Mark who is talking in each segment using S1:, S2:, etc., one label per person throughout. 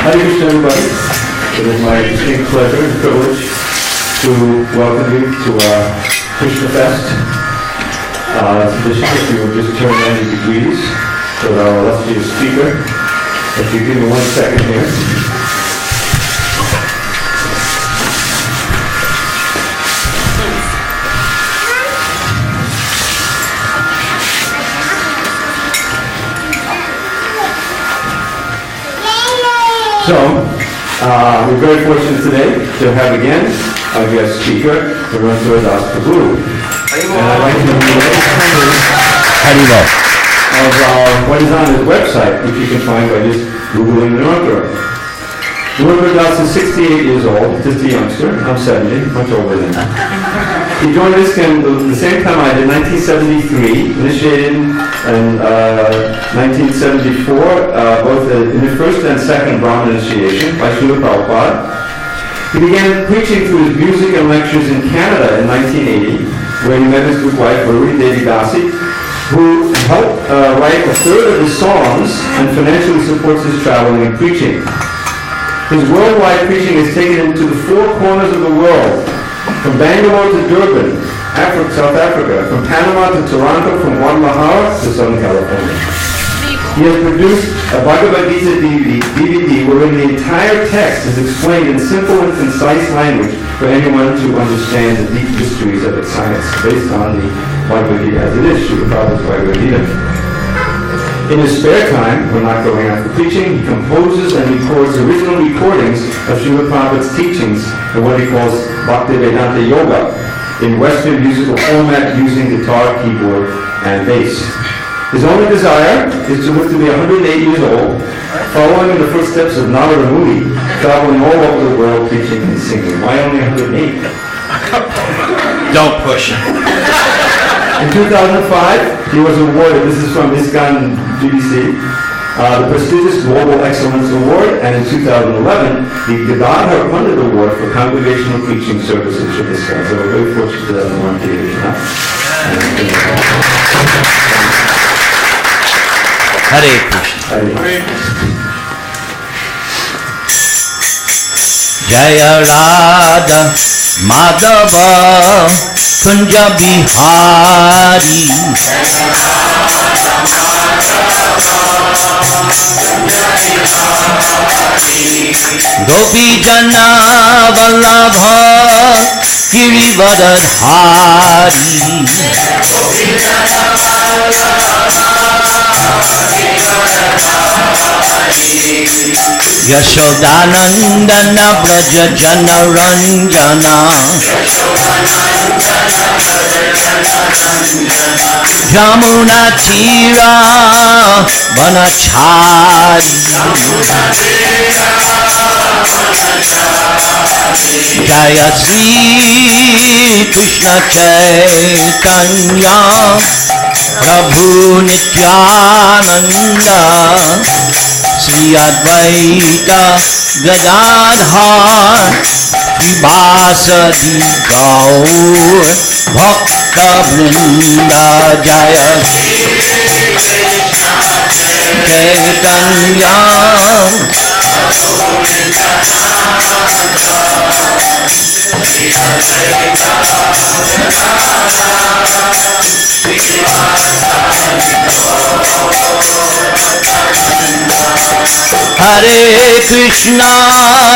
S1: Harekrishna, everybody. It is my distinct pleasure and privilege to welcome you to our Krishna Fest. This we will just turn 90 degrees with our illustrious speaker. If you give me 1 second here. So, we're very fortunate today to have again our guest speaker, Nirantara Dasa. And I'd like to of what is on his website, which you can find by just Googling Nirantara. Nirantara Dasa is 68 years old, just a youngster. I'm 70, much older than that. He joined ISKCON the same time I did, 1973, initiated in 1974, both in the first and second Brahmin initiation by Srila Prabhupada. He began preaching through his music and lectures in Canada in 1980, where he met his good wife, Dasa, who helped write a third of his songs and financially supports his traveling and preaching. His worldwide preaching is taken into the 4 corners of the world, from Bangalore to Durban, South Africa, from Panama to Toronto, from Guadalajara to Southern California. He has produced a Bhagavad Gita DVD wherein the entire text is explained in simple and concise language for anyone to understand the deep mysteries of its science, based on the Bhagavad Gita as it is, Srila Prabhupada's Bhagavad Gita. In his spare time, when not going out for preaching, he composes and records original recordings of Srila Prabhupada's teachings in what he calls Bhaktivedanta Yoga, in Western musical format using guitar, keyboard, and bass. His only desire is to live to be 108 years old, following in the footsteps of Narada Muni, traveling all over the world preaching and singing. Why only 108?
S2: Don't push it.
S1: In 2005, he was awarded, this is from ISKCON GBC, the prestigious Global Excellence Award, and in 2011, the Gadadhar Pandit Award for Congregational Preaching Services for ISKCON. So we're very fortunate to have him on today.
S2: Hare Krishna. Jaya Radha Madhava Kunja Bihari Gopi Jana Vallabha Girivardhari Yashodanandana Braja Jana Ranjana Jamuna Tira Vanachari Jaya Sri Krishna Chaitanya Prabhu Nityananda Sri Advaita Gadadhar Vivasadi Gaur Bhakta Vrinda Jaya Chaitanya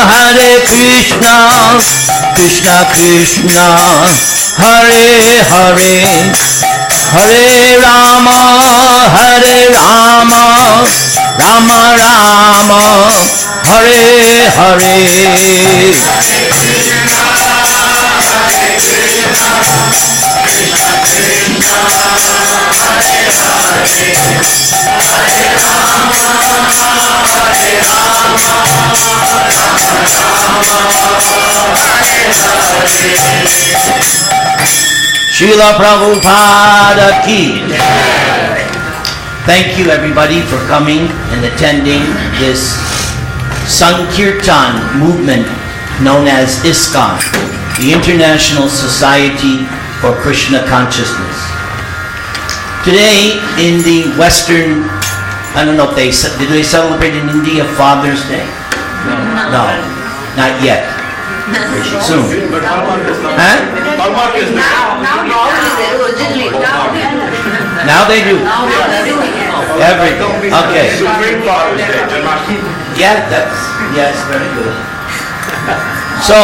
S2: Hare Krishna, Krishna Krishna, Hare Hare, Hare Rama, Rama Rama, Hare Hare. Srila Prabhupada ki. Thank you everybody for coming and attending this Sankirtan movement known as ISKCON, the International Society for Krishna Consciousness. Today in the Western, I don't know if did they celebrate in India Father's Day? No, not yet. Soon. Huh? Now they do. Everything. Okay. Yeah, yes, very good. So,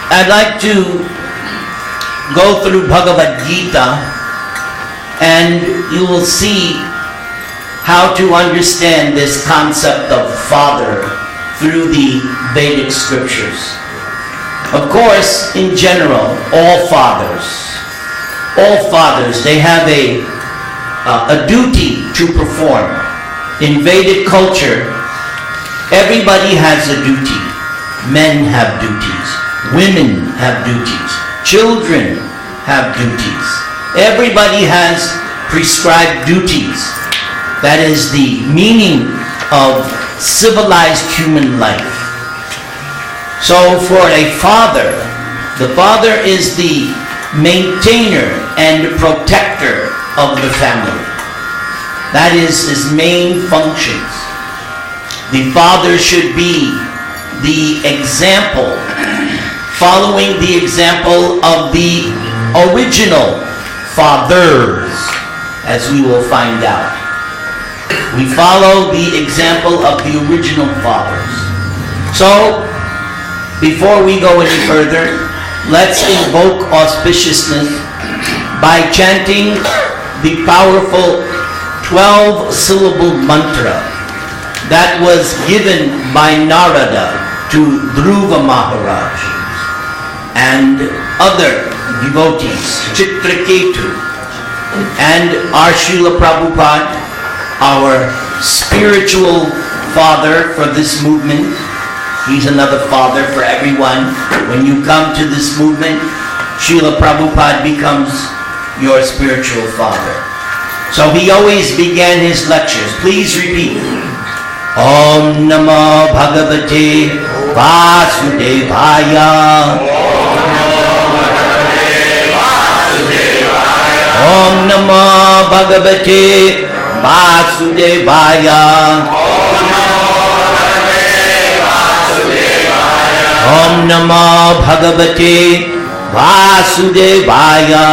S2: I'd like to go through Bhagavad Gita, and you will see how to understand this concept of father through the Vedic scriptures. Of course, in general, all fathers, they have a duty to perform. In Vedic culture, everybody has a duty. Men have duties. Women have duties. Children have duties. Everybody has prescribed duties. That is the meaning of civilized human life. So for a father, the father is the maintainer and protector of the family. That is his main functions. The father should be the example, following the example of the original fathers, as we will find out. We follow the example of the original fathers. So, before we go any further, let's invoke auspiciousness by chanting the powerful 12-syllable mantra that was given by Narada to Dhruva Maharaj and other devotees, Chitraketu, and our Srila Prabhupada, our spiritual father for this movement. He's another father for everyone. When you come to this movement, Srila Prabhupada becomes your spiritual father. So he always began his lectures. Please repeat. Om Namo Bhagavate Vasudevaya. Om Namo Bhagavate Vasudevaya. Om Namo Bhagavate Vasudevaya.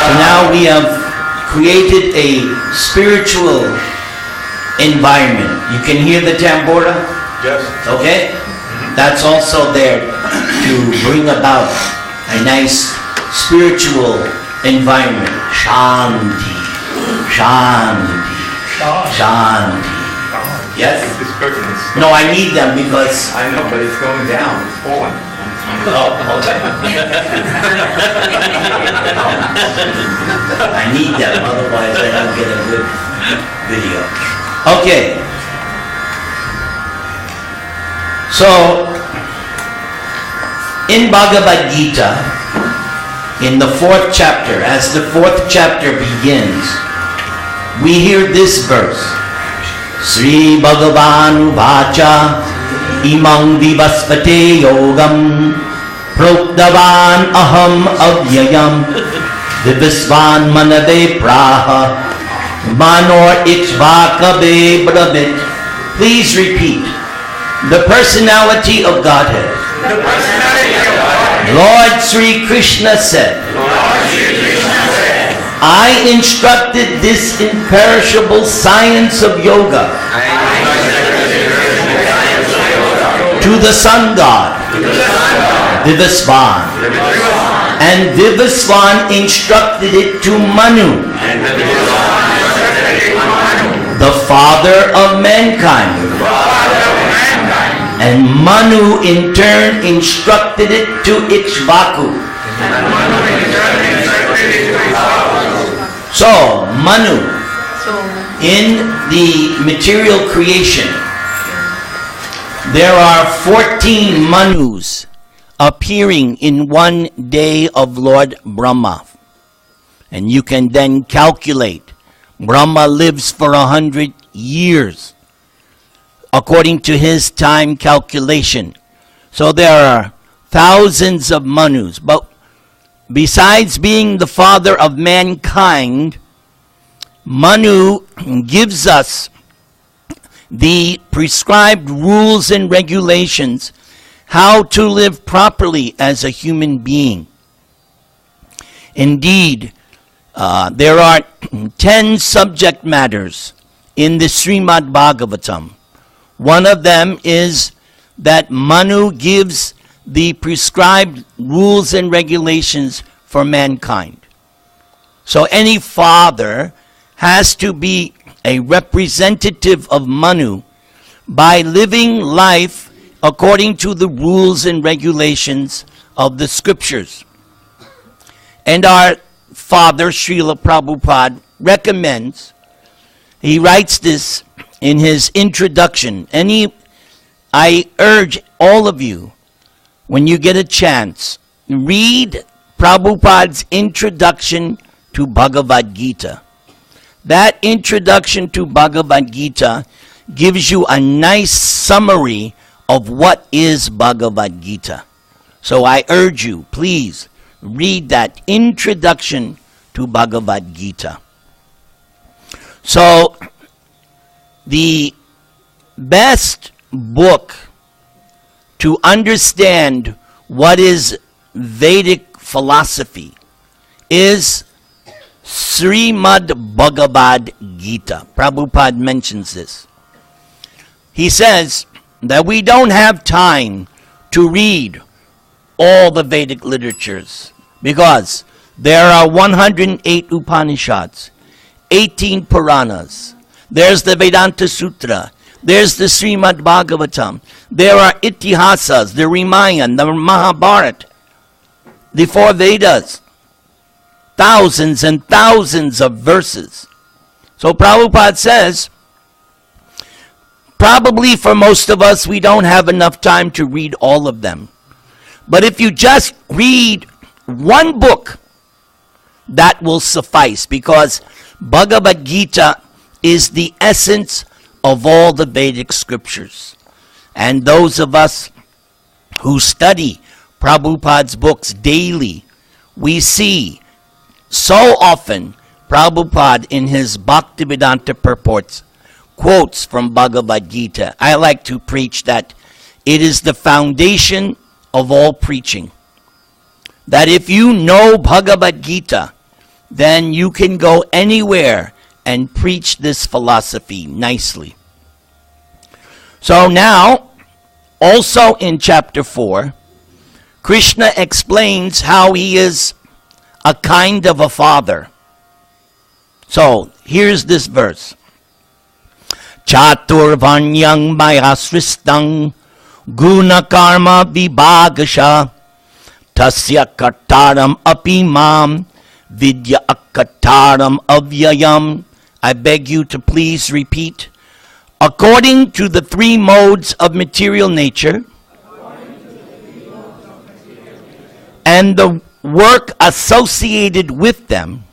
S2: So now we have created a spiritual environment. You can hear the tambura?
S1: Yes.
S2: Okay? That's also there to bring about a nice spiritual environment. Shanti. Shanti. Shanti. Yes?
S1: It's curtains.
S2: No, I need them because...
S1: I know, but it's going down. It's falling.
S2: Oh, okay. I need them, otherwise I don't get a good video. Okay. So, in Bhagavad Gita, in the 4th chapter, as the 4th chapter begins, we hear this verse. Sri Bhagavan Vacha Imang Vivaspate Yogam Proktavan Aham Avyayam Vivisvan Manave Praha Manor Ichvakabe Brabit. Please repeat. The personality of Godhead. Lord Sri Krishna said, I instructed this imperishable science of yoga to the sun god, Vivasvan. And Vivasvan instructed it to Manu, the father of mankind. And Manu in turn instructed it to Ichvaku. So, Manu, in the material creation, there are 14 Manus appearing in one day of Lord Brahma. And you can then calculate. Brahma lives for 100 years. According to his time calculation. So there are thousands of Manus. But besides being the father of mankind, Manu gives us the prescribed rules and regulations how to live properly as a human being. Indeed, there are 10 subject matters in the Srimad Bhagavatam. One of them is that Manu gives the prescribed rules and regulations for mankind. So any father has to be a representative of Manu by living life according to the rules and regulations of the scriptures. And our father, Srila Prabhupada, recommends, he writes this in his introduction, and I urge all of you, when you get a chance, read Prabhupada's introduction to Bhagavad Gita. That introduction to Bhagavad Gita gives you a nice summary of what is Bhagavad Gita. So I urge you, please read that introduction to Bhagavad Gita. So, the best book to understand what is Vedic philosophy is Srimad Bhagavad Gita. Prabhupada mentions this. He says that we don't have time to read all the Vedic literatures because there are 108 Upanishads, 18 Puranas. There's the Vedanta Sutra. There's the Srimad Bhagavatam. There are Itihasas, the Ramayana, the Mahabharata, the 4 Vedas. Thousands and thousands of verses. So Prabhupada says, probably for most of us, we don't have enough time to read all of them. But if you just read one book, that will suffice, because Bhagavad Gita is the essence of all the Vedic scriptures. And those of us who study Prabhupada's books daily, we see so often Prabhupada in his Bhaktivedanta purports quotes from Bhagavad Gita. I like to preach that it is the foundation of all preaching. That if you know Bhagavad Gita, then you can go anywhere and preach this philosophy nicely. So now, also in chapter 4, Krishna explains how he is a kind of a father. So, here's this verse. Chaturvanyang mayasristang guna karma vibhagasha tasya kartaram api mam vidya akataram avyayam. I beg you to please repeat. According to the 3 modes of material nature and the work associated with them,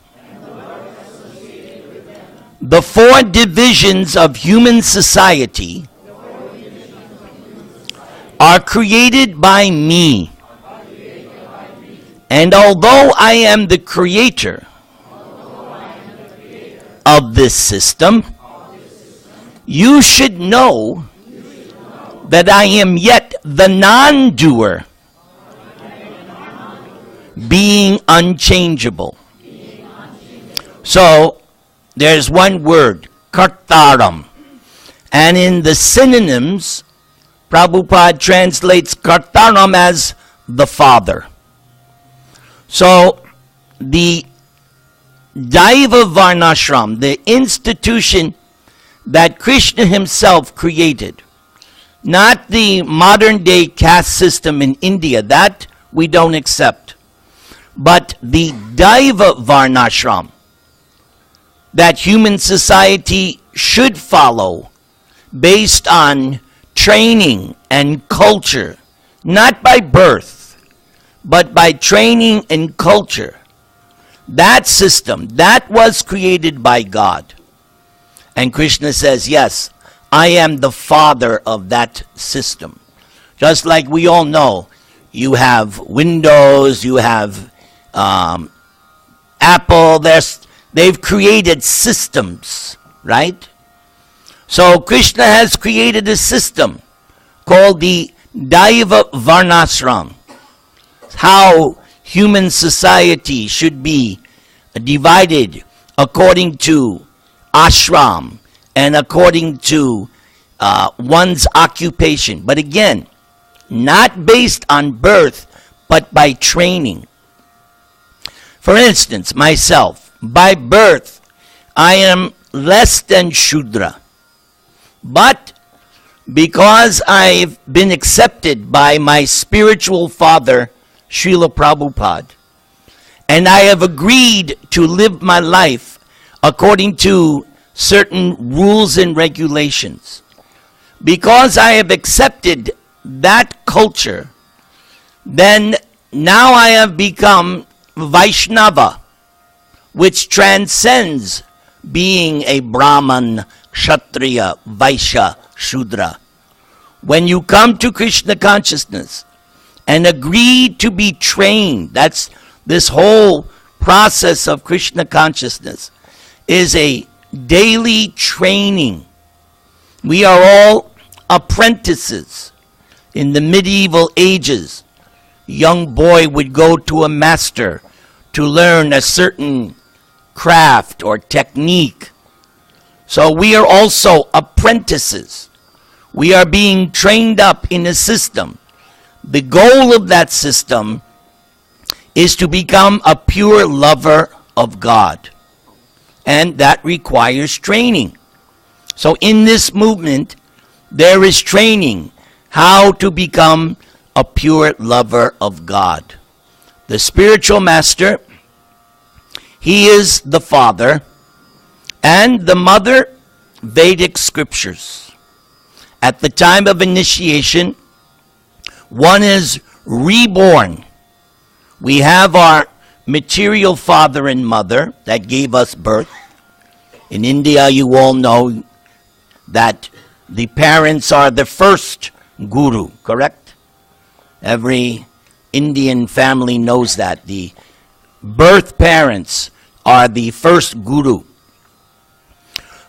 S2: the 4 divisions of human society are created by me. And although I am the creator of this system, you should know that I am yet the non-doer, being unchangeable. So, there's one word, kartaram. And in the synonyms, Prabhupada translates kartaram as the father. So, the Daiva Varnashram, the institution that Krishna himself created, not the modern day caste system in India, that we don't accept, but the Daiva Varnashram that human society should follow based on training and culture, not by birth, but by training and culture. That system, that was created by God. And Krishna says, yes, I am the father of that system. Just like we all know, you have Windows, you have Apple, there's they've created systems, right? So Krishna has created a system called the Daiva Varnashram, how human society should be divided according to ashram and according to one's occupation. But again, not based on birth, but by training. For instance, myself, by birth, I am less than Shudra. But because I've been accepted by my spiritual father, Srila Prabhupada, and I have agreed to live my life according to certain rules and regulations, because I have accepted that culture, then now I have become Vaishnava, which transcends being a Brahman, Kshatriya, Vaishya, Shudra. When you come to Krishna consciousness and agree to be trained, that's this whole process of Krishna consciousness is a daily training. We are all apprentices. In the medieval ages, a young boy would go to a master to learn a certain craft or technique. So we are also apprentices. We are being trained up in a system. The goal of that system is to become a pure lover of God. And that requires training. So in this movement, there is training how to become a pure lover of God. The spiritual master, he is the father, and the mother, Vedic scriptures. At the time of initiation, one is reborn. We have our material father and mother that gave us birth. In India, you all know that the parents are the first guru, correct? Every Indian family knows that. The birth parents are the first guru.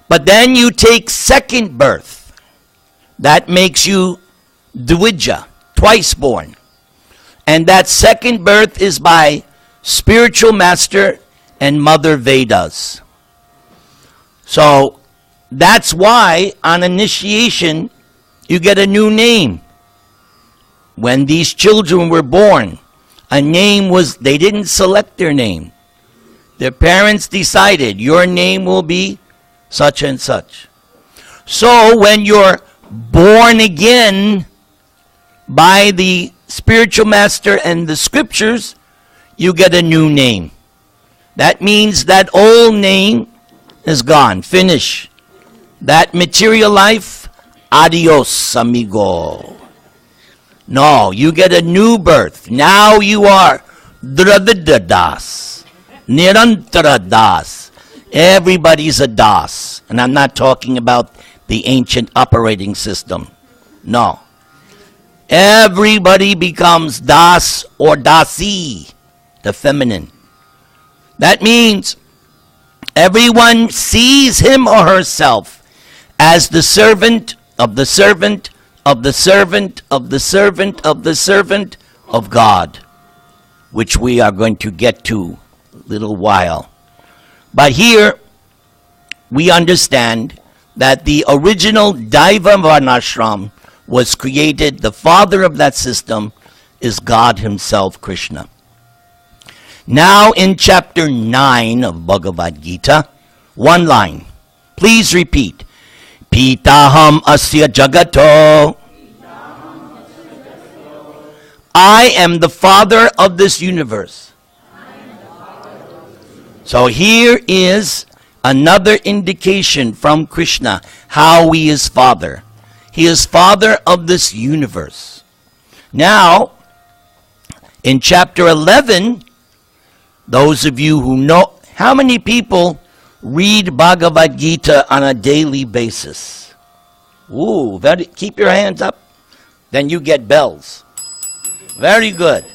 S2: But then you take second birth. That makes you Dvija, twice born. And that second birth is by spiritual master and mother Vedas. So that's why on initiation you get a new name. When these children were born, a name was, they didn't select their name. Their parents decided your name will be such and such. So when you're born again by the spiritual master and the scriptures, you get a new name. That means that old name is gone, finish. That material life, adios, amigo. No, you get a new birth. Now you are Dravida Das, Nirantara Das. Everybody's a Das. And I'm not talking about the ancient operating system. No. Everybody becomes Das or Dasi, the feminine. That means everyone sees him or herself as the servant of the servant of the servant of the servant of the servant of God, which we are going to get to a little while. But here we understand that the original Daiva Varnashram was created. The father of that system is God himself, Krishna. Now in chapter 9 of Bhagavad Gita, one line. Please repeat. Pitaham asya jagato. I am the father of this universe. So here is another indication from Krishna how he is father. He is father of this universe. Now, in chapter 11, those of you who know, how many people read Bhagavad Gita on a daily basis? Ooh, keep your hands up. Then you get bells. Very good.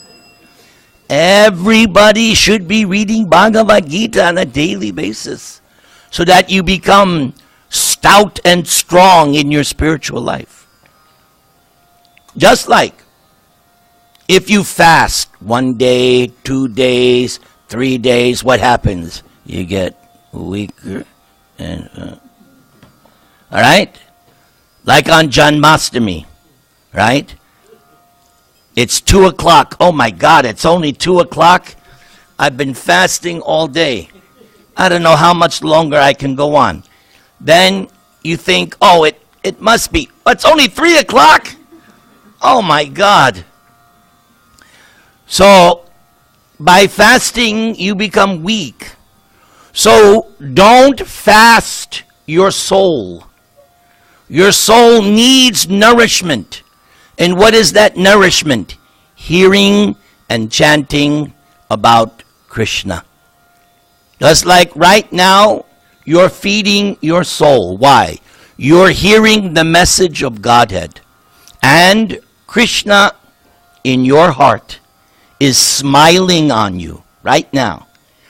S2: Everybody should be reading Bhagavad Gita on a daily basis so that you become stout and strong in your spiritual life. Just like if you fast 1 day, 2 days, 3 days, what happens? You get weaker. And, all right? Like on Janmashtami, right? It's 2 o'clock. Oh my God, it's only 2 o'clock. I've been fasting all day. I don't know how much longer I can go on. Then you think, oh, it must be. It's only 3 o'clock? Oh my God. So by fasting, you become weak. So don't fast your soul. Your soul needs nourishment. And what is that nourishment? Hearing and chanting about Krishna. Just like right now, you're feeding your soul. Why? You're hearing the message of Godhead. And Krishna in your heart is smiling on you right now.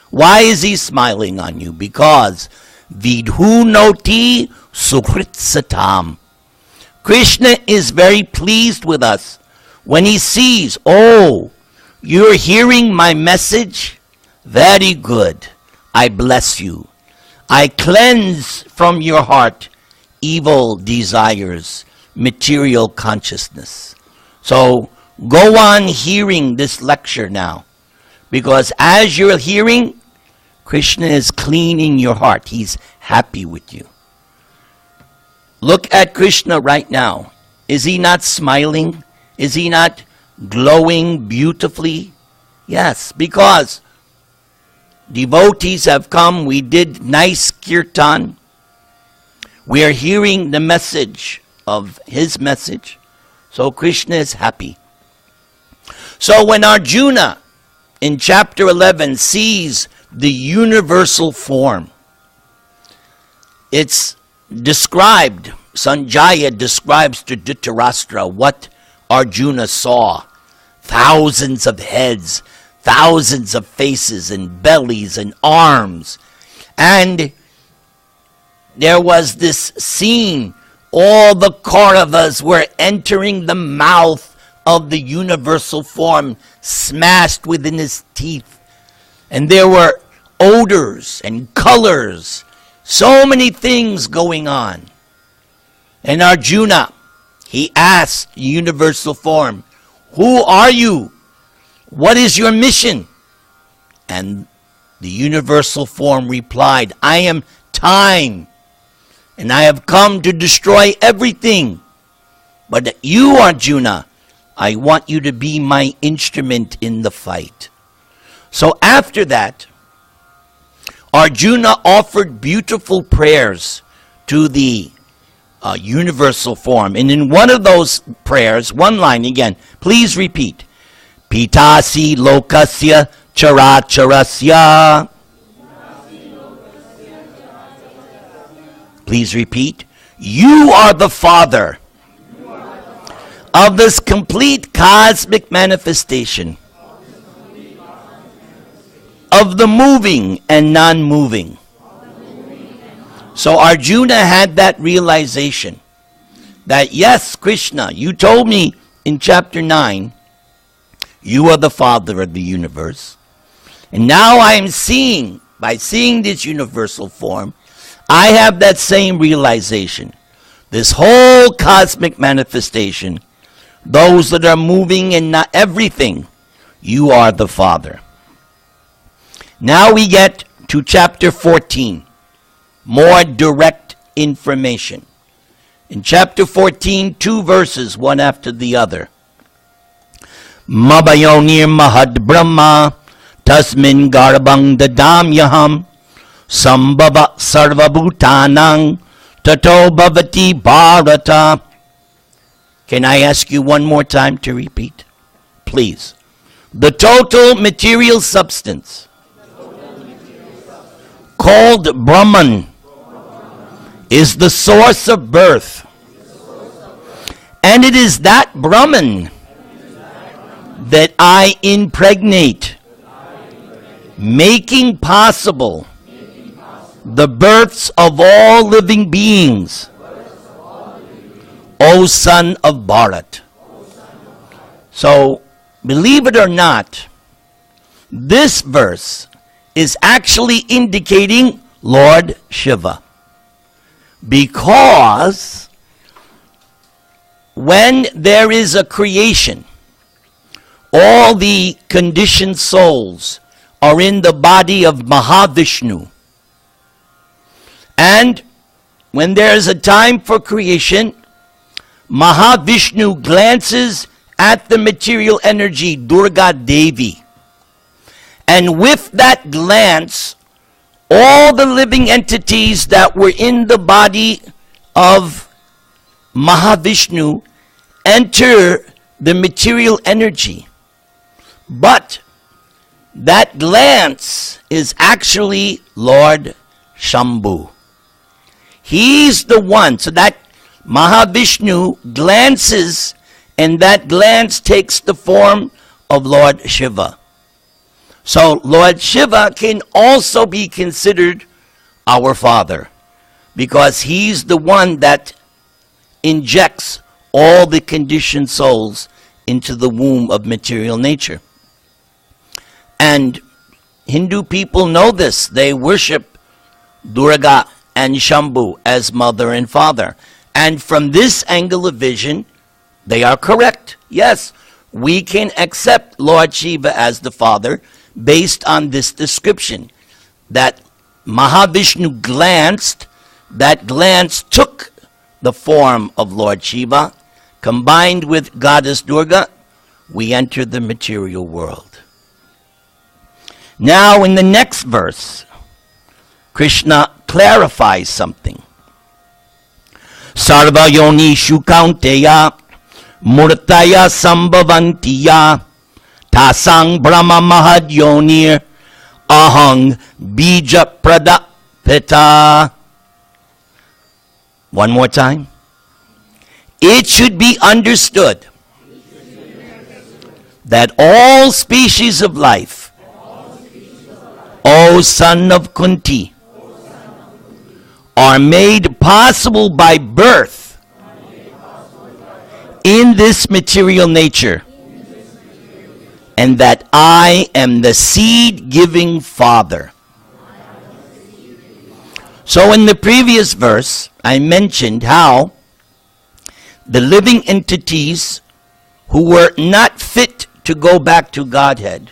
S2: Why is he smiling on you? Because vidhu noti sukrit satam. Krishna is very pleased with us when he sees, oh, you're hearing my message? Very good. I bless you. I cleanse from your heart evil desires, material consciousness. So go on hearing this lecture now, because as you're hearing, Krishna is cleaning your heart. He's happy with you. Look at Krishna right now. Is he not smiling? Is he not glowing beautifully? Yes, because devotees have come. We did nice kirtan. We are hearing the message of his message. So Krishna is happy. So when Arjuna in chapter 11 sees the universal form, it's described, Sanjaya describes to Dhritarashtra what Arjuna saw. Thousands of heads, thousands of faces and bellies and arms. And there was this scene, all the Kauravas were entering the mouth of the universal form, smashed within his teeth. And there were odors and colors, so many things going on. And Arjuna, he asked the universal form, who are you? What is your mission? And the universal form replied, I am time, and I have come to destroy everything. But you, Arjuna, I want you to be my instrument in the fight. So after that, Arjuna offered beautiful prayers to the universal form. And in one of those prayers, one line again, please repeat. Pitasi lokasya characharasya. Please repeat. You are the Father of this complete cosmic manifestation of the moving and non-moving. So Arjuna had that realization that, yes, Krishna, you told me in chapter 9, you are the Father of the universe. And now I am seeing, by seeing this universal form, I have that same realization. This whole cosmic manifestation, those that are moving and not everything, you are the Father. Now we get to chapter 14. More direct information. In chapter 14, 2 verses, one after the other. Mabayonir mahad brahma tasmin garbang dadamyaham sambhava sarvabhutanang tato bhavati bharata. Can I ask you one more time to repeat? Please. The total material substance called Brahman is the source of birth. And it is that Brahman that I impregnate making possible the births of all living beings, O son of Bharat. So, believe it or not, this verse is actually indicating Lord Shiva. Because when there is a creation, all the conditioned souls are in the body of Mahavishnu. And when there is a time for creation, Mahavishnu glances at the material energy, Durga Devi. And with that glance, all the living entities that were in the body of Mahavishnu enter the material energy. But that glance is actually Lord Shambhu. He's the one. So that Mahavishnu glances, and that glance takes the form of Lord Shiva. So Lord Shiva can also be considered our father, because he's the one that injects all the conditioned souls into the womb of material nature. And Hindu people know this. They worship Durga and Shambhu as mother and father. And from this angle of vision, they are correct. Yes, we can accept Lord Shiva as the father based on this description. That Mahavishnu glanced, that glance took the form of Lord Shiva. Combined with Goddess Durga, we enter the material world. Now in the next verse, Krishna clarifies something. Sarva yonishu kaunteya murtaya sambhavantiya tasang brahma mahad yonir ahang bija pradapita. One more time. It should be understood that all species of life, O son of Kunti, are made possible by birth in this material nature, and that I am the seed-giving father. So in the previous verse, I mentioned how the living entities who were not fit to go back to Godhead,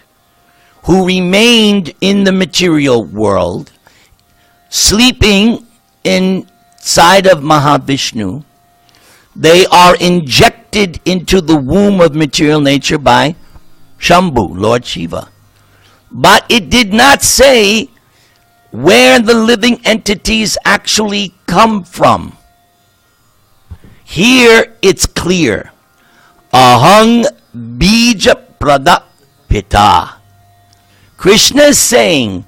S2: who remained in the material world, sleeping inside of Mahavishnu, they are injected into the womb of material nature by Shambhu, Lord Shiva. But it did not say where the living entities actually come from. Here it's clear. Ahang bija pradapita. Krishna is saying,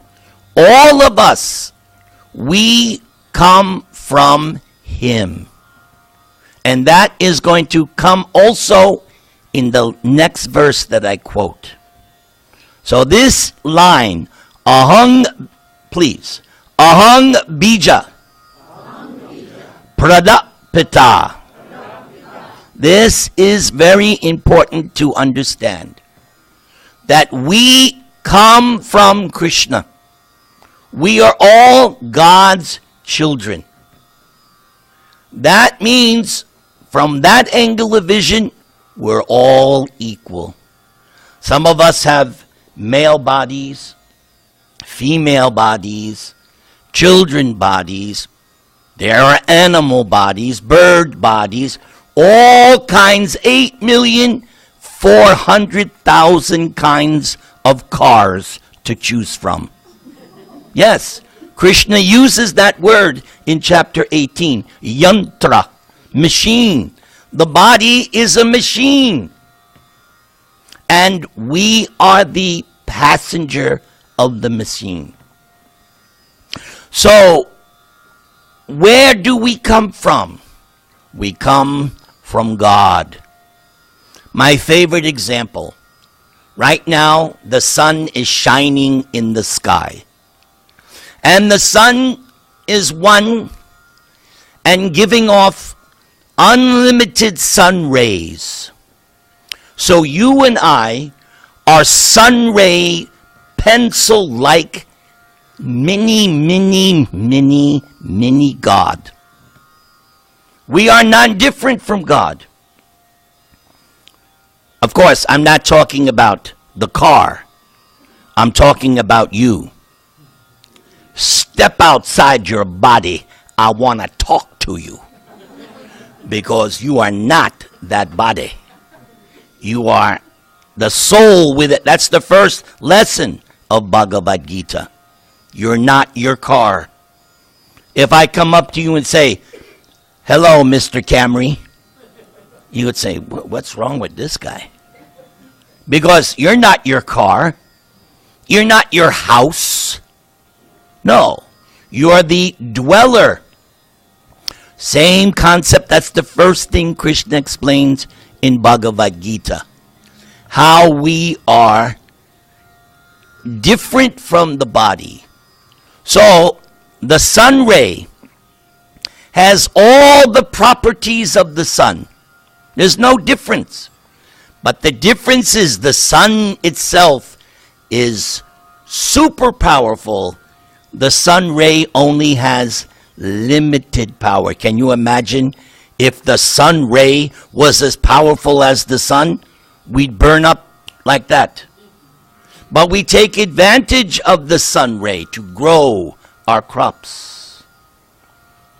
S2: all of us, we come from him. And that is going to come also in the next verse that I quote. So this line, ahang, please, ahang bija pradapita. This is very important to understand. That we come from Krishna. We are all God's children. That means, from that angle of vision, we're all equal. Some of us have male bodies, female bodies, children bodies. There are animal bodies, bird bodies, all kinds, 8,400,000 kinds of cars to choose from. Yes, Krishna uses that word in chapter 18, yantra, machine. The body is a machine. And we are the passenger of the machine. So, where do we come from? We come from God. My favorite example. Right now, the sun is shining in the sky. And the sun is one and giving off unlimited sun rays. So you and I are sun ray pencil-like mini God. We are not different from God. Of course, I'm not talking about the car. I'm talking about you. Step outside your body. I want to talk to you. Because you are not that body. You are the soul with it. That's the first lesson of Bhagavad Gita. You're not your car. If I come up to you and say, hello, Mr. Camry, you would say, what's wrong with this guy? Because you're not your car. You're not your house. No, you're the dweller. Same concept. That's the first thing Krishna explains in Bhagavad Gita. How we are different from the body. So, the sun ray has all the properties of the sun. There's no difference. But the difference is the sun itself is super powerful. The sun ray only has limited power. Can you imagine if the sun ray was as powerful as the sun? We'd burn up like that. But we take advantage of the sun ray to grow our crops.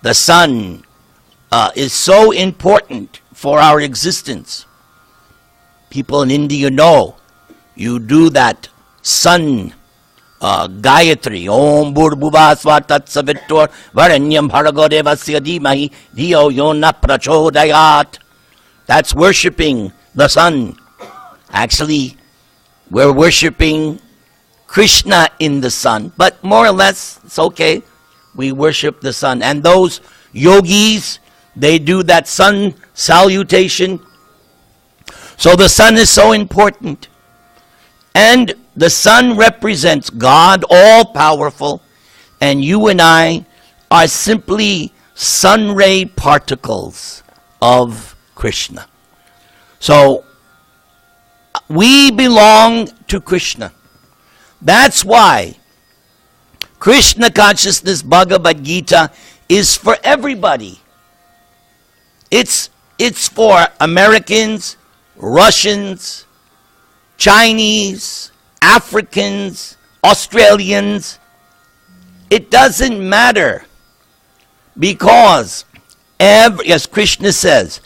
S2: The sun is so important for our existence. People in India know you do that sun Gayatri. Om Bhurbhuva Svatat Savitur Varanyam Bhargo Devasya Dhimahi Dhiyo Yona Prachodayat. That's worshipping the sun. Actually, we're worshipping Krishna in the sun. But more or less, it's okay. We worship the sun. And those yogis, they do that sun salutation. So the sun is so important. And the sun represents God, all-powerful. And you and I are simply sun ray particles of Krishna. So we belong to Krishna. That's why Krishna consciousness Bhagavad Gita is for everybody. It's for Americans, Russians, Chinese, Africans, Australians. It doesn't matter. Because, as Krishna says,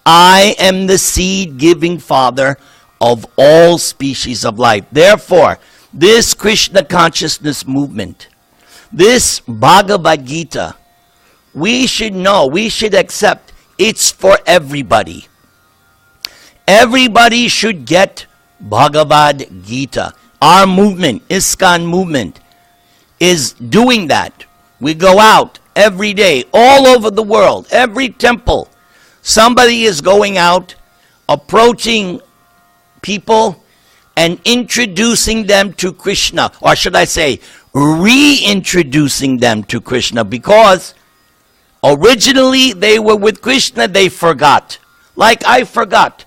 S2: I am the seed-giving father of all species of life. Therefore, this Krishna consciousness movement, this Bhagavad Gita, we should know, we should accept it's for everybody. Everybody should get Bhagavad Gita. Our movement, ISKCON movement, is doing that. We go out every day, all over the world, every temple. Somebody is going out, approaching people and introducing them to Krishna. Or should I say, reintroducing them to Krishna. Because originally they were with Krishna, they forgot. Like I forgot.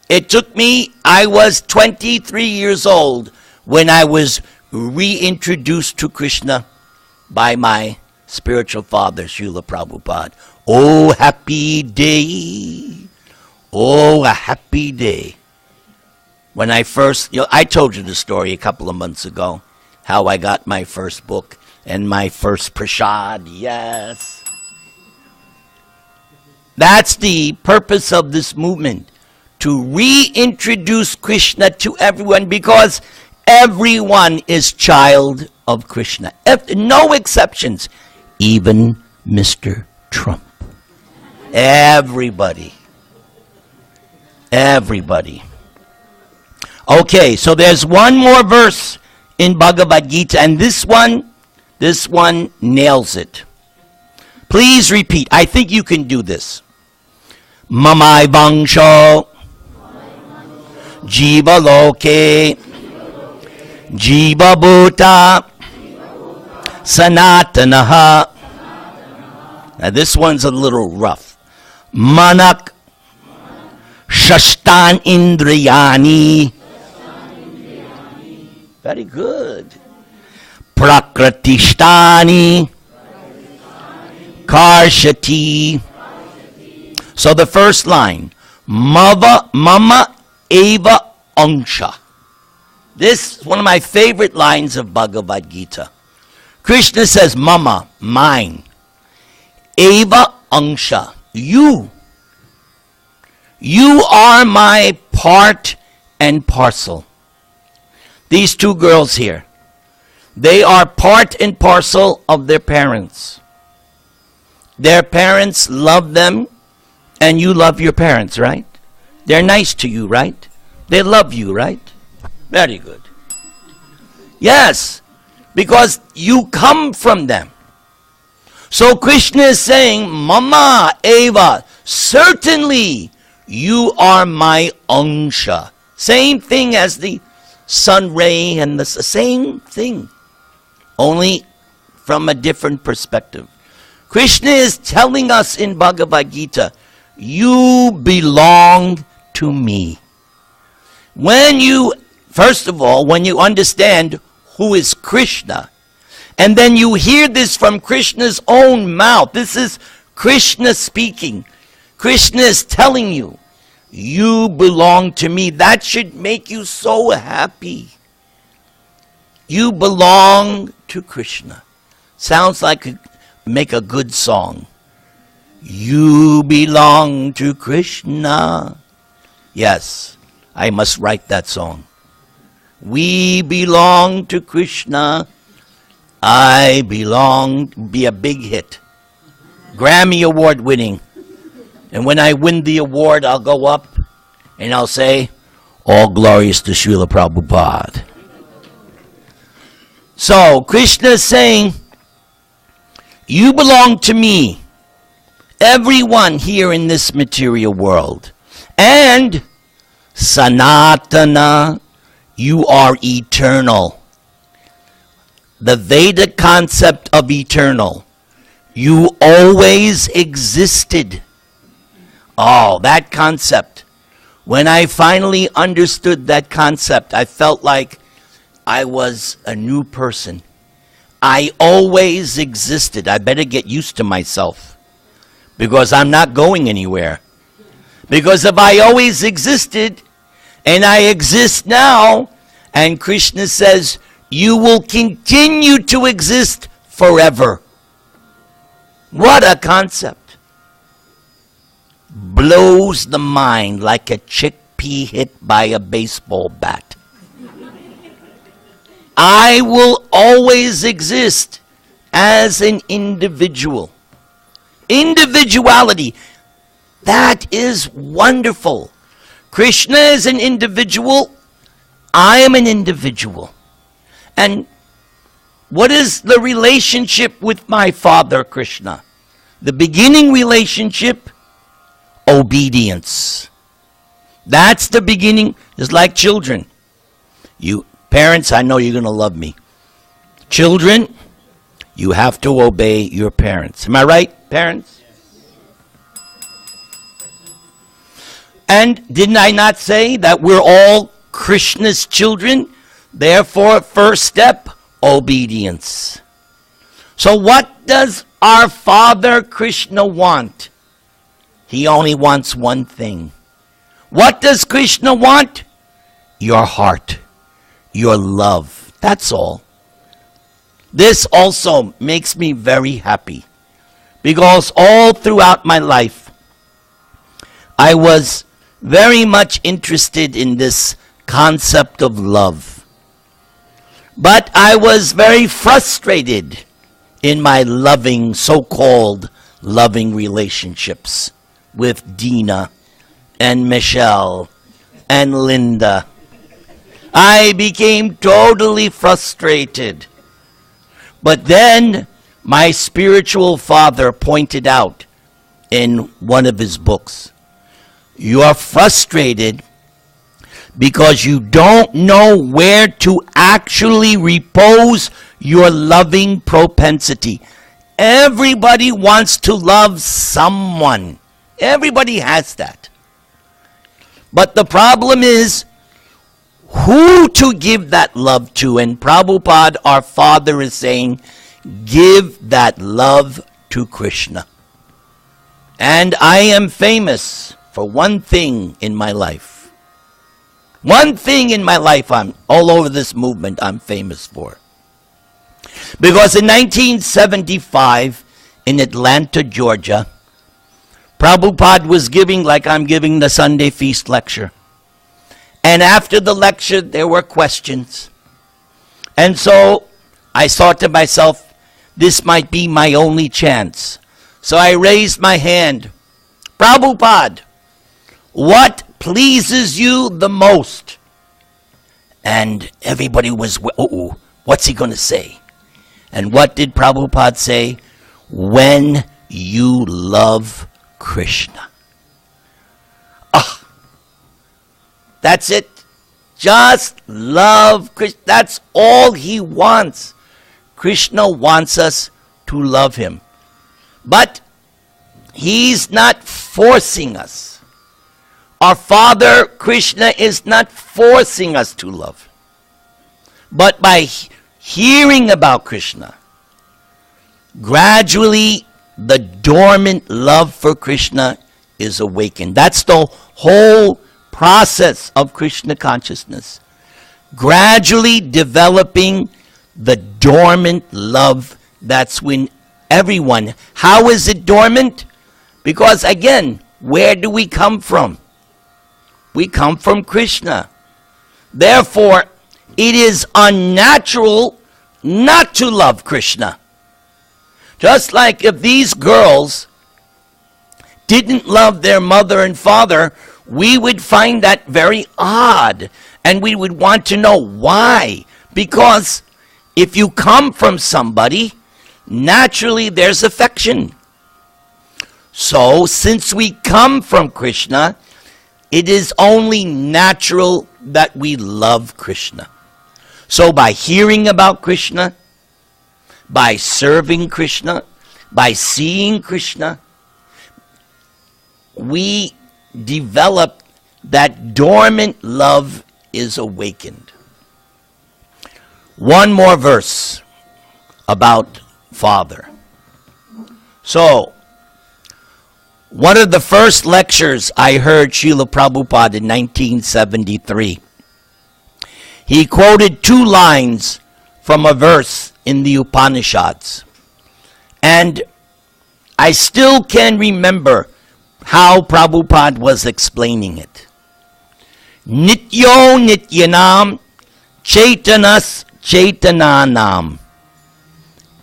S2: It took me, I was 23 years old when I was reintroduced to Krishna by my spiritual father, Srila Prabhupada. Oh, happy day. Oh, a happy day. When I first, I told you the story a couple of months ago, how I got my first book and my first prasad, yes. That's the purpose of this movement, to reintroduce Krishna to everyone, because everyone is child of Krishna. No exceptions. Even Mr. Trump. Everybody. Everybody. Okay, so there's one more verse in Bhagavad Gita, and this one nails it. Please repeat. I think you can do this. Mamai Vangsho Jiva Loke, Jiva Bhuta, Sanatanaha. Now this one's a little rough. Manak, Shashtan Indriyani. Very good. Prakritishtani, Karshati. So the first line, Mama Eva Angsha. This is one of my favorite lines of Bhagavad Gita. Krishna says, Mama, mine. Eva Angsha, you. You are my part and parcel. These two girls here, they are part and parcel of their parents. Their parents love them, and you love your parents, right? They're nice to you, right? They love you, right? Very good. Yes, because you come from them. So Krishna is saying, Mama Eva, certainly you are my Angsha. Same thing as the sun ray and the same thing, only from a different perspective. Krishna is telling us in Bhagavad Gita, you belong to me. First of all, when you understand who is Krishna, and then you hear this from Krishna's own mouth, this is Krishna speaking. Krishna is telling you, you belong to me. That should make you so happy. You belong to Krishna. Sounds like make a good song. You belong to Krishna. Yes, I must write that song. We belong to Krishna. I belong, be a big hit. Grammy Award winning. And when I win the award, I'll go up and I'll say, all glorious to Srila Prabhupada. So, Krishna is saying, you belong to me. Everyone here in this material world. And Sanatana, you are eternal. The Vedic concept of eternal. You always existed. Oh, that concept. When I finally understood that concept, I felt like I was a new person. I always existed. I better get used to myself, because I'm not going anywhere. Because if I always existed, and I exist now, and Krishna says, you will continue to exist forever. What a concept. Blows the mind like a chickpea hit by a baseball bat. I will always exist as an individual. Individuality. That is wonderful. Krishna is an individual. I am an individual. And what is the relationship with my father, Krishna? The beginning relationship, obedience. That's the beginning. It's like children. You parents, I know you're going to love me. Children, you have to obey your parents. Am I right, parents? And didn't I not say that we're all Krishna's children? Therefore, first step, obedience. So what does our Father Krishna want? He only wants one thing. What does Krishna want? Your heart, your love. That's all. This also makes me very happy, because all throughout my life, I was very much interested in this concept of love. But I was very frustrated in my loving, so-called loving relationships with Dina and Michelle and Linda. I became totally frustrated. But then my spiritual father pointed out in one of his books, you are frustrated because you don't know where to actually repose your loving propensity. Everybody wants to love someone. Everybody has that. But the problem is who to give that love to. And Prabhupada, our father, is saying, give that love to Krishna. And I am famous for one thing in my life. One thing in my life I'm all over this movement I'm famous for. Because in 1975 in Atlanta, Georgia, Prabhupada was giving, like I'm giving, the Sunday Feast lecture. And after the lecture, there were questions. And so I thought to myself, this might be my only chance. So I raised my hand. Prabhupada, what pleases you the most? And everybody was, what's he going to say? And what did Prabhupada say? When you love Krishna. That's it. Just love Krishna. That's all he wants. Krishna wants us to love him. But he's not forcing us. Our Father Krishna is not forcing us to love. But by hearing about Krishna, gradually the dormant love for Krishna is awakened. That's the whole process of Krishna consciousness. Gradually developing the dormant love that's when everyone. How is it dormant? Because again, where do we come from? We come from Krishna. Therefore, it is unnatural not to love Krishna. Just like if these girls didn't love their mother and father, we would find that very odd. And we would want to know why. Because if you come from somebody, naturally there's affection. So since we come from Krishna, it is only natural that we love Krishna. So by hearing about Krishna, by serving Krishna, by seeing Krishna, we develop that dormant love is awakened. One more verse about Father. So, one of the first lectures I heard Srila Prabhupada in 1973, he quoted 2 lines from a verse in the Upanishads. And I still can remember how Prabhupada was explaining it. Nityo nityanam chaitanas chaitananam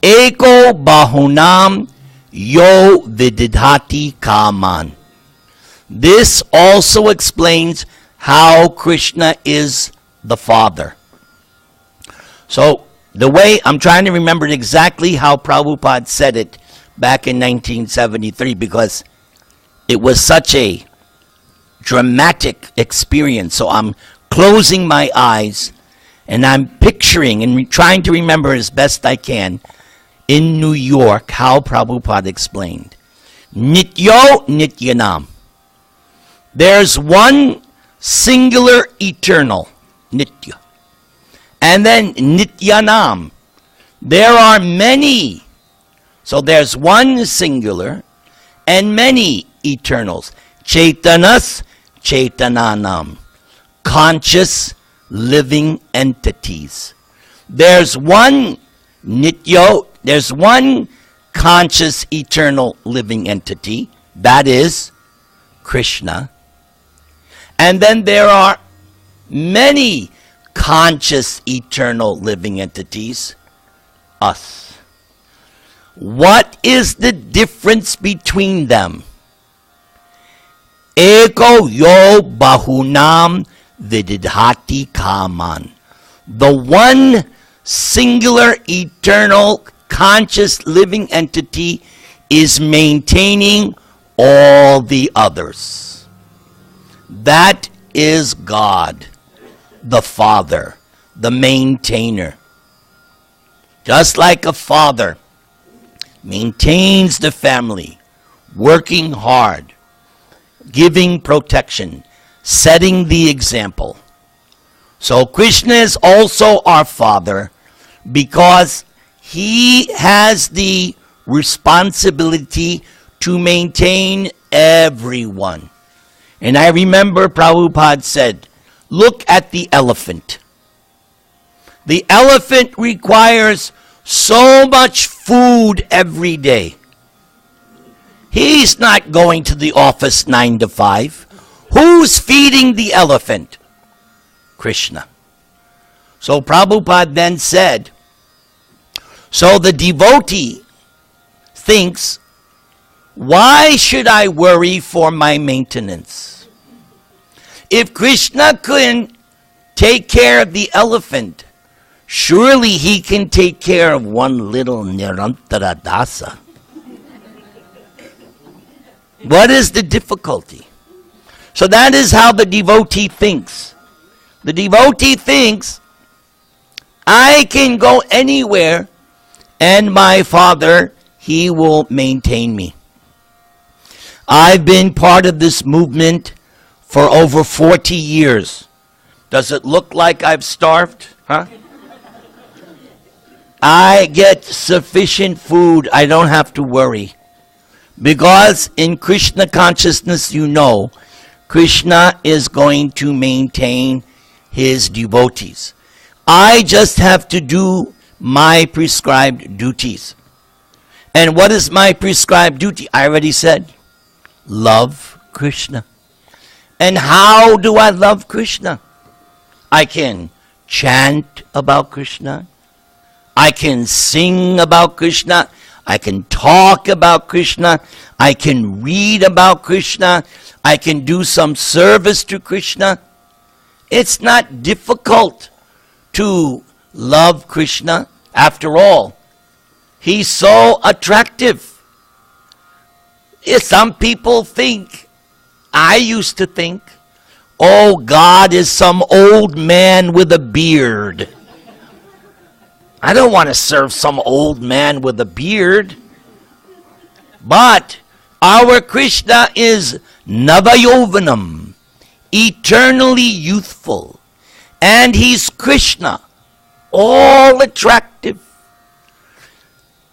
S2: eko bahunam yo vididhati kaman. This also explains how Krishna is the Father. So, the way I'm trying to remember exactly how Prabhupada said it back in 1973, because it was such a dramatic experience. So I'm closing my eyes and I'm picturing and trying to remember as best I can in New York how Prabhupada explained. Nityo nityanam. There's one singular eternal, nitya. And then nityanam. There are many. So there's one singular and many eternals. Chaitanas chaitananam. Conscious living entities. There's one nityo, there's one conscious eternal living entity, that is Krishna. And then there are many conscious eternal living entities, us. What is the difference between them? Eko yo bahunam vididhati kaman. The one singular eternal conscious living entity is maintaining all the others. That is God. the father, the maintainer. Just like a father maintains the family, working hard, giving protection, setting the example. So Krishna is also our father because he has the responsibility to maintain everyone. And I remember Prabhupada said, look at the elephant. The elephant requires so much food every day. He's not going to the office 9 to 5. Who's feeding the elephant? Krishna. So Prabhupada then said, so the devotee thinks, why should I worry for my maintenance? If Krishna couldn't take care of the elephant, surely he can take care of one little Nirantara Dasa. What is the difficulty? So that is how the devotee thinks. The devotee thinks, I can go anywhere and my Father, He will maintain me. I've been part of this movement for over 40 years. Does it look like I've starved? Huh? I get sufficient food. I don't have to worry. Because in Krishna consciousness, you know, Krishna is going to maintain his devotees. I just have to do my prescribed duties. And what is my prescribed duty? I already said, love Krishna. And how do I love Krishna? I can chant about Krishna. I can sing about Krishna. I can talk about Krishna. I can read about Krishna. I can do some service to Krishna. It's not difficult to love Krishna. After all, he's so attractive. Some people think, I used to think, oh, God is some old man with a beard. I don't want to serve some old man with a beard. But our Krishna is Navayovanam, eternally youthful. And he's Krishna, all attractive.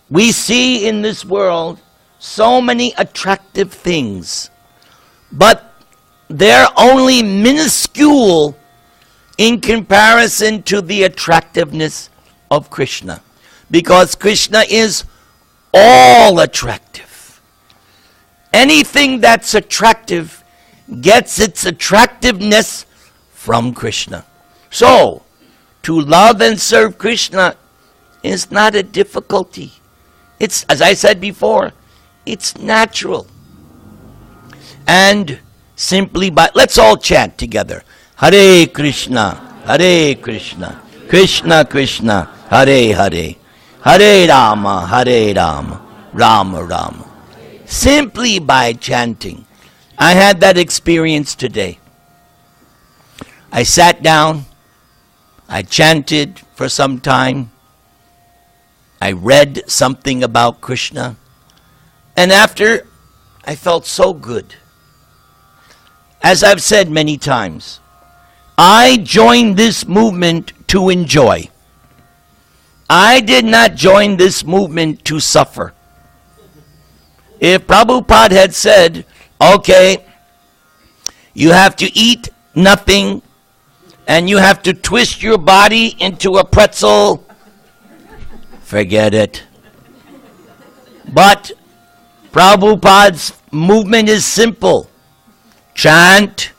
S2: We see in this world so many attractive things, but they're only minuscule in comparison to the attractiveness of Krishna, because Krishna is all attractive. Anything that's attractive gets its attractiveness from Krishna. So, to love and serve Krishna is not a difficulty. It's, as I said before, it's natural. And simply by, let's all chant together. Hare Krishna, Krishna Krishna, Hare Hare, Hare Rama, Rama Rama. Simply by chanting. I had that experience today. I sat down, I chanted for some time, I read something about Krishna, and after, I felt so good. As I've said many times, I joined this movement to enjoy. I did not join this movement to suffer. If Prabhupada had said, okay, you have to eat nothing and you have to twist your body into a pretzel, forget it. But Prabhupada's movement is simple. Chant,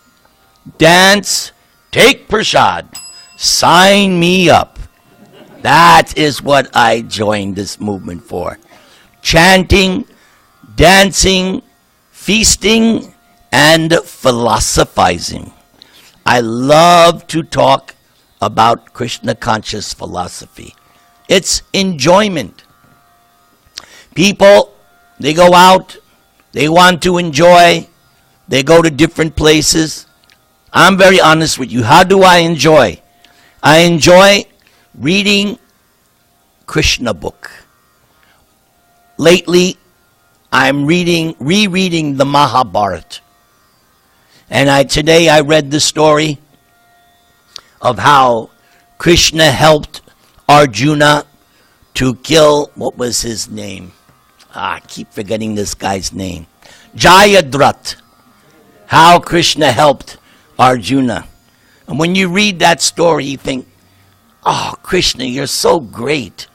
S2: dance, take prasad, sign me up. That is what I joined this movement for. Chanting, dancing, feasting, and philosophizing. I love to talk about Krishna conscious philosophy. It's enjoyment. People, they go out, they want to enjoy, they go to different places. I'm very honest with you. How do I enjoy? I enjoy reading Krishna book. Lately, I'm rereading the Mahabharata. And today I read the story of how Krishna helped Arjuna to kill, what was his name? I keep forgetting this guy's name. Jayadratha. How Krishna helped Arjuna. And when you read that story, you think, oh, Krishna, you're so great.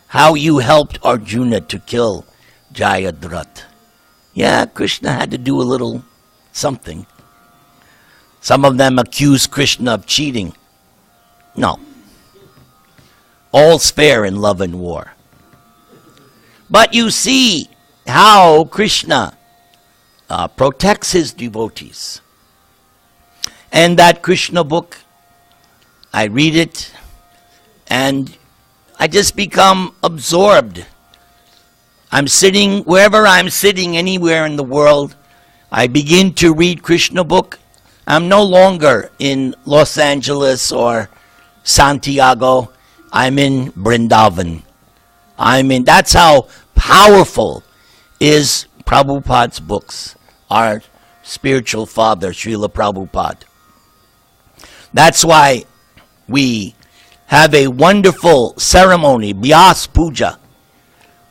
S2: How you helped Arjuna to kill Jayadratha. Yeah, Krishna had to do a little something. Some of them accuse Krishna of cheating. No. All's fair in love and war. But you see how Krishna protects his devotees. And that Krishna book, I read it, and I just become absorbed. I'm sitting, wherever I'm sitting, anywhere in the world, I begin to read Krishna book. I'm no longer in Los Angeles or Santiago. I'm in Vrindavan. That's how powerful is Prabhupada's books, our spiritual father, Srila Prabhupada. That's why we have a wonderful ceremony, Vyas Puja.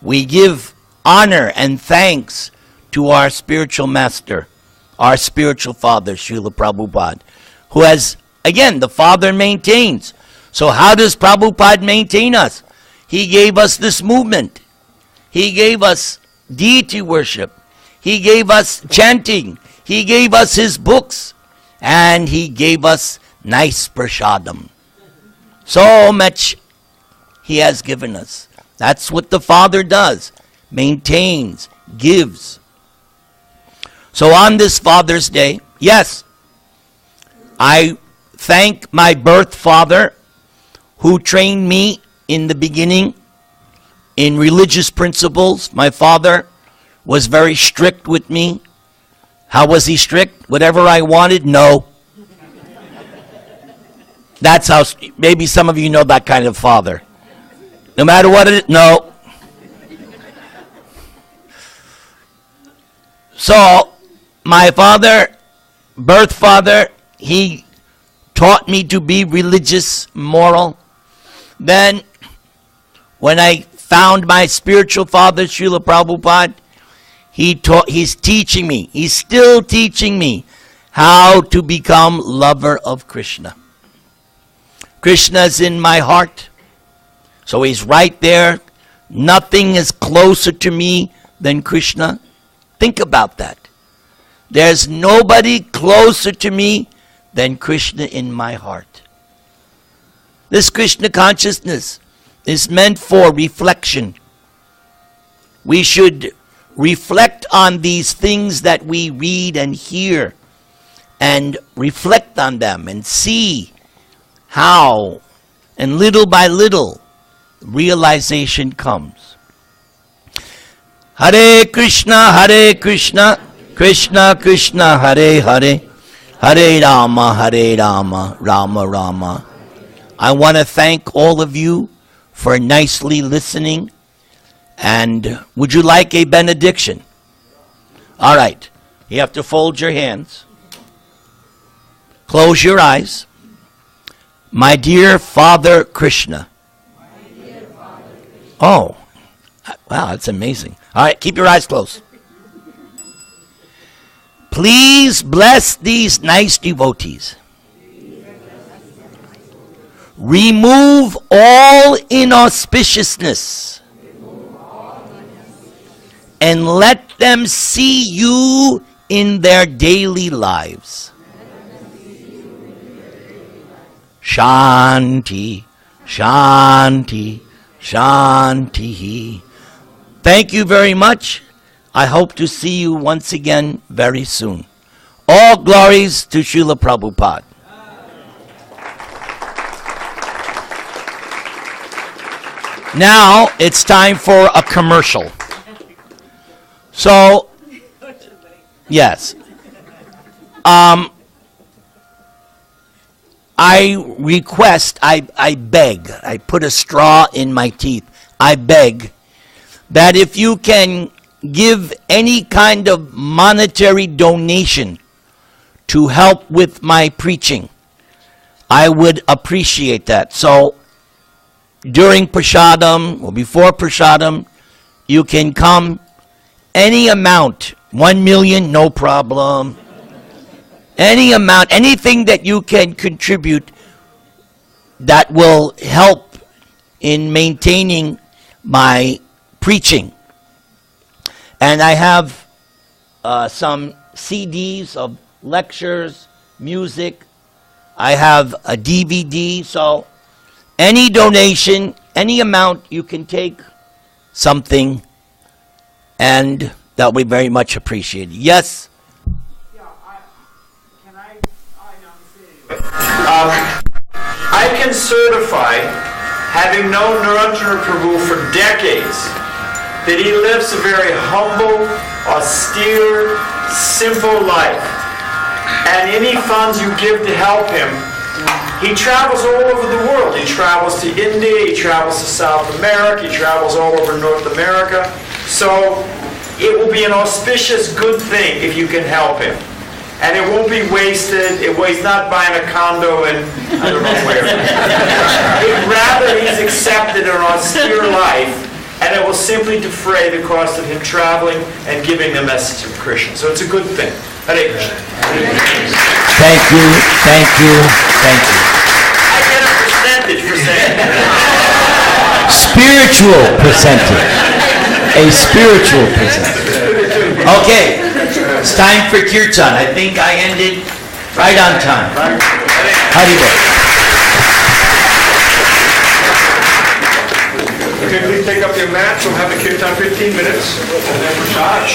S2: We give honor and thanks to our spiritual master, our spiritual father, Srila Prabhupada, who has, again, the father maintains. So how does Prabhupada maintain us? He gave us this movement. He gave us deity worship. He gave us chanting. He gave us his books. And he gave us nice prasadam. So much he has given us. That's what the Father does. Maintains, gives. So on this Father's Day, yes, I thank my birth father who trained me in the beginning in religious principles. My father was very strict with me. How was he strict? Whatever I wanted, no. That's how, maybe some of you know that kind of father. No matter what it is, no. So, my father, birth father, he taught me to be religious, moral. Then, when I found my spiritual father, Srila Prabhupada, he's teaching me, he's still teaching me how to become lover of Krishna. Krishna is in my heart, so he's right there. Nothing is closer to me than Krishna. Think about that. There's nobody closer to me than Krishna in my heart. This Krishna consciousness is meant for reflection. We should reflect on these things that we read and hear and reflect on them and see how, and little by little, realization comes. Hare Krishna, Krishna Krishna, Hare Hare, Hare Rama, Rama Rama. I want to thank all of you for nicely listening. And would you like a benediction? All right. You have to fold your hands. Close your eyes. My dear Father Krishna. Oh, wow, that's amazing. All right, keep your eyes closed. Please bless these nice devotees. Remove all inauspiciousness. And let them see you in their daily lives. Shanti, Shanti, Shanti. Thank you very much. I hope to see you once again very soon. All glories to Srila Prabhupada. Now it's time for a commercial. So, yes. I request, I beg, I put a straw in my teeth, I beg that if you can give any kind of monetary donation to help with my preaching, I would appreciate that. So during Prasadam or before Prasadam, you can come any amount, 1 million, no problem. Any amount, anything that you can contribute that will help in maintaining my preaching. And I have some CDs of lectures, music. I have a DVD, so any donation, any amount, you can take something, and that will be very much appreciated. Yes?
S3: I can certify, having known Nirantara Prabhu for decades, that he lives a very humble, austere, simple life. And any funds you give to help him, he travels all over the world. He travels to India, he travels to South America, he travels all over North America. So it will be an auspicious, good thing if you can help him. And it won't be wasted. He's not buying a condo in I don't know where. Rather, he's accepted an austere life, and it will simply defray the cost of him traveling and giving the message of Krishna. So it's a good thing. Hare Krishna.
S2: Thank you, thank you, thank you.
S3: I get a percentage for saying that.
S2: Spiritual percentage. A spiritual percentage. Okay. It's time for kirtan. I think I ended right on time. Haribol.
S4: Okay, please take up your mats. We'll have the kirtan 15 minutes. And then Prasad.